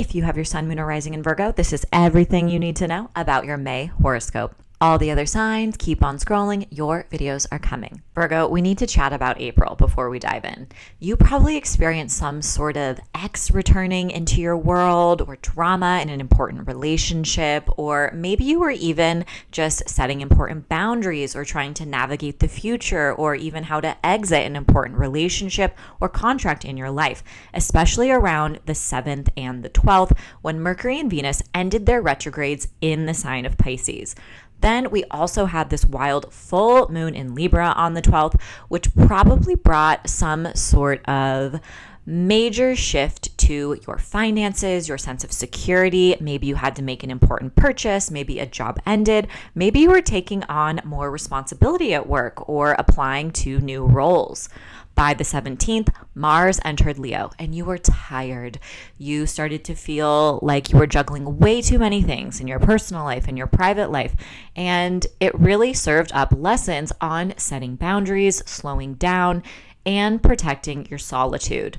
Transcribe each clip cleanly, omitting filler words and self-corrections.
if you have your sun, moon, or rising in Virgo, this is everything you need to know about your May horoscope. All the other signs, keep on scrolling. Your videos are coming. Virgo, we need to chat about April before we dive in. You probably experienced some sort of ex returning into your world or drama in an important relationship, or maybe you were even just setting important boundaries or trying to navigate the future, or even how to exit an important relationship or contract in your life, especially around the 7th and the 12th when Mercury and Venus ended their retrogrades in the sign of Pisces. Then we also had this wild full moon in Libra on the 12th, which probably brought some sort of major shift to your finances, your sense of security. Maybe you had to make an important purchase, maybe a job ended, maybe you were taking on more responsibility at work or applying to new roles. By the 17th, Mars entered Leo and you were tired. You started to feel like you were juggling way too many things in your personal life and your private life. And it really served up lessons on setting boundaries, slowing down, and protecting your solitude.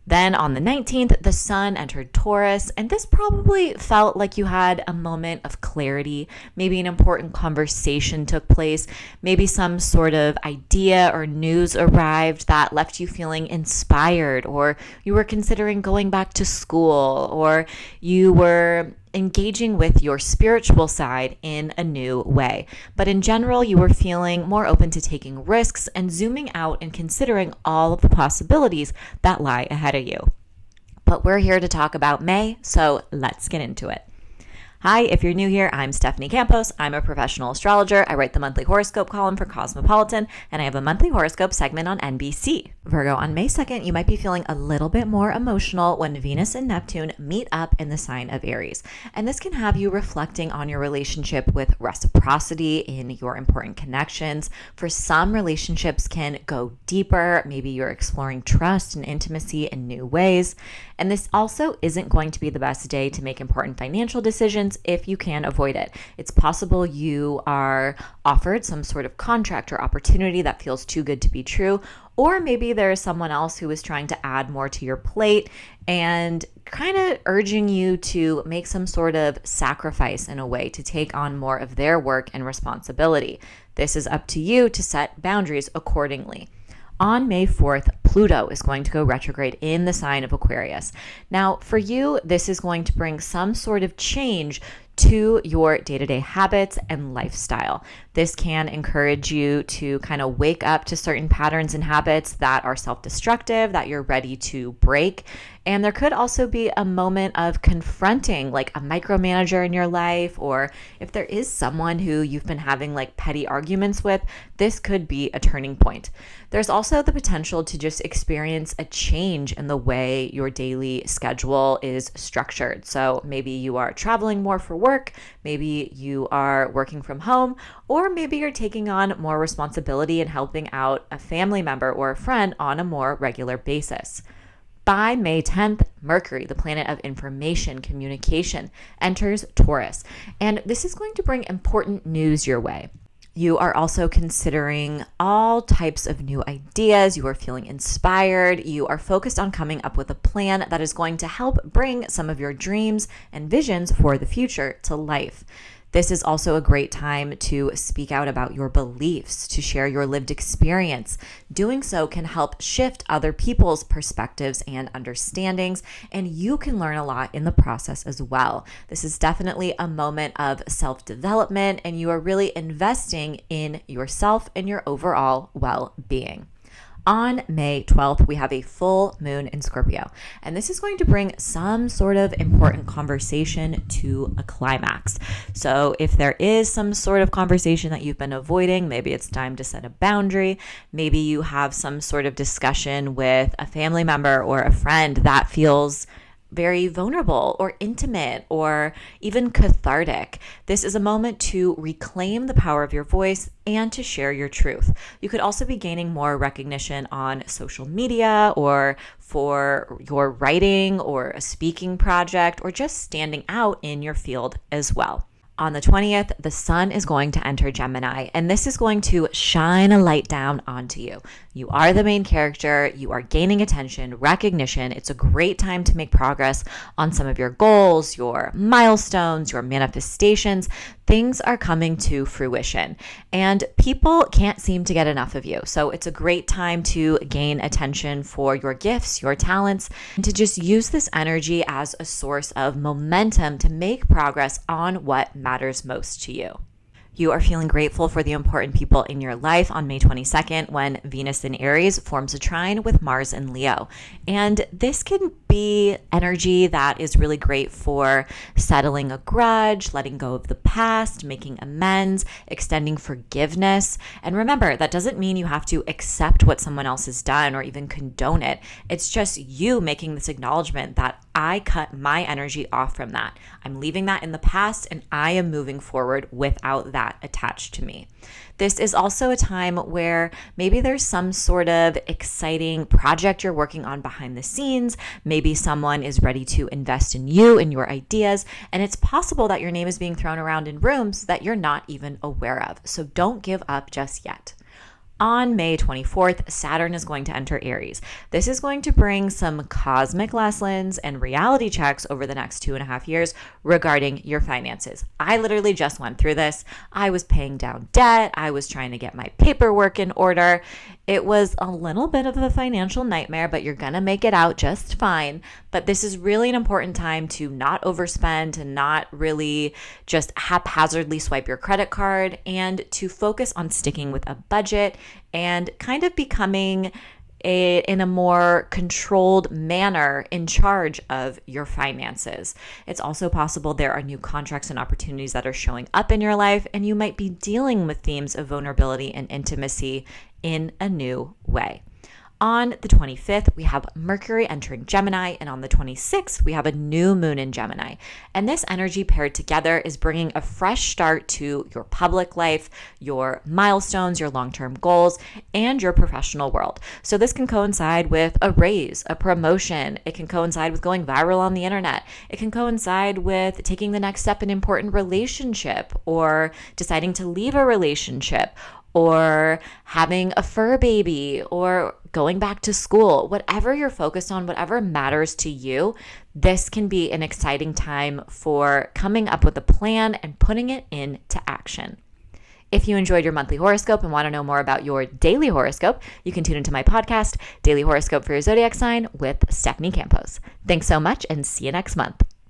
Then on the 19th, the sun entered Taurus, and this probably felt like you had a moment of clarity. Maybe an important conversation took place. Maybe some sort of idea or news arrived that left you feeling inspired, or you were considering going back to school, or you were engaging with your spiritual side in a new way. But in general, you were feeling more open to taking risks and zooming out and considering all of the possibilities that lie ahead of you. But we're here to talk about May, so let's get into it. Hi, if you're new here, I'm Stephanie Campos. I'm a professional astrologer. I write the monthly horoscope column for Cosmopolitan, and I have a monthly horoscope segment on NBC. Virgo, on May 2nd, you might be feeling a little bit more emotional when Venus and Neptune meet up in the sign of Aries. And this can have you reflecting on your relationship with reciprocity in your important connections. For some, relationships can go deeper. Maybe you're exploring trust and intimacy in new ways. And this also isn't going to be the best day to make important financial decisions if you can avoid it. It's possible you are offered some sort of contract or opportunity that feels too good to be true, or maybe there is someone else who is trying to add more to your plate and kind of urging you to make some sort of sacrifice in a way to take on more of their work and responsibility. This is up to you to set boundaries accordingly. On May 4th, Pluto is going to go retrograde in the sign of Aquarius. Now, for you, this is going to bring some sort of change to your day-to-day habits and lifestyle. This can encourage you to kind of wake up to certain patterns and habits that are self-destructive, that you're ready to break. And there could also be a moment of confronting like a micromanager in your life, or if there is someone who you've been having like petty arguments with, this could be a turning point. There's also the potential to just experience a change in the way your daily schedule is structured. So maybe you are traveling more for work, maybe you are working from home, or maybe you're taking on more responsibility and helping out a family member or a friend on a more regular basis. By May 10th, Mercury, the planet of information, communication, enters Taurus, and this is going to bring important news your way. You are also considering all types of new ideas. You are feeling inspired. You are focused on coming up with a plan that is going to help bring some of your dreams and visions for the future to life. This is also a great time to speak out about your beliefs, to share your lived experience. Doing so can help shift other people's perspectives and understandings, and you can learn a lot in the process as well. This is definitely a moment of self-development, and you are really investing in yourself and your overall well-being. On May 12th, we have a full moon in Scorpio, and this is going to bring some sort of important conversation to a climax. So if there is some sort of conversation that you've been avoiding, maybe it's time to set a boundary. Maybe you have some sort of discussion with a family member or a friend that feels very vulnerable or intimate or even cathartic. This is a moment to reclaim the power of your voice and to share your truth. You could also be gaining more recognition on social media or for your writing or a speaking project or just standing out in your field as well. On the 20th, the sun is going to enter Gemini, and this is going to shine a light down onto you. You are the main character. You are gaining attention, recognition. It's a great time to make progress on some of your goals, your milestones, your manifestations. Things are coming to fruition, and people can't seem to get enough of you. So it's a great time to gain attention for your gifts, your talents, and to just use this energy as a source of momentum to make progress on what matters most to you. You are feeling grateful for the important people in your life on May 22nd when Venus in Aries forms a trine with Mars in Leo. And this can be energy that is really great for settling a grudge, letting go of the past, making amends, extending forgiveness. And remember, that doesn't mean you have to accept what someone else has done or even condone it. It's just you making this acknowledgement that I cut my energy off from that. I'm leaving that in the past and I am moving forward without that attached to me. This is also a time where maybe there's some sort of exciting project you're working on behind the scenes. Maybe someone is ready to invest in you and your ideas, and it's possible that your name is being thrown around in rooms that you're not even aware of. So don't give up just yet. On May 24th, Saturn is going to enter Aries. This is going to bring some cosmic lessons and reality checks over the next 2.5 years regarding your finances. I literally just went through this. I was paying down debt. I was trying to get my paperwork in order. It was a little bit of a financial nightmare, but you're going to make it out just fine. But this is really an important time to not overspend, to not really just haphazardly swipe your credit card, and to focus on sticking with a budget and kind of becoming in a more controlled manner in charge of your finances. It's also possible there are new contracts and opportunities that are showing up in your life, and you might be dealing with themes of vulnerability and intimacy in a new way. On the 25th, we have Mercury entering Gemini, and on the 26th, we have a new moon in Gemini. And this energy paired together is bringing a fresh start to your public life, your milestones, your long-term goals, and your professional world. So this can coincide with a raise, a promotion. It can coincide with going viral on the internet. It can coincide with taking the next step in an important relationship, or deciding to leave a relationship, or having a fur baby, or going back to school. Whatever you're focused on, whatever matters to you, this can be an exciting time for coming up with a plan and putting it into action. If you enjoyed your monthly horoscope and want to know more about your daily horoscope, you can tune into my podcast, Daily Horoscope for Your Zodiac Sign with Stephanie Campos. Thanks so much, and see you next month.